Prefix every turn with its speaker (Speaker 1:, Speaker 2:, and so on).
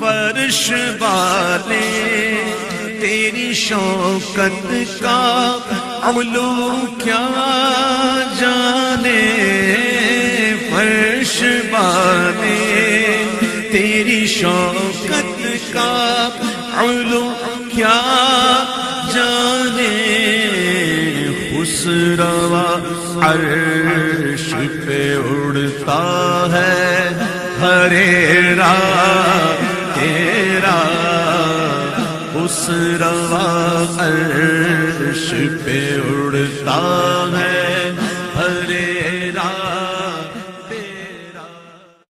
Speaker 1: फर्श वाले तेरी शौकत का उलू क्या जाने, फर्श वाले तेरी शौकत का उलू क्या जाने। खुसरवा अर्श पे उड़ता है हरेरा तेरा, खुसरवा अर्श पे उड़ता है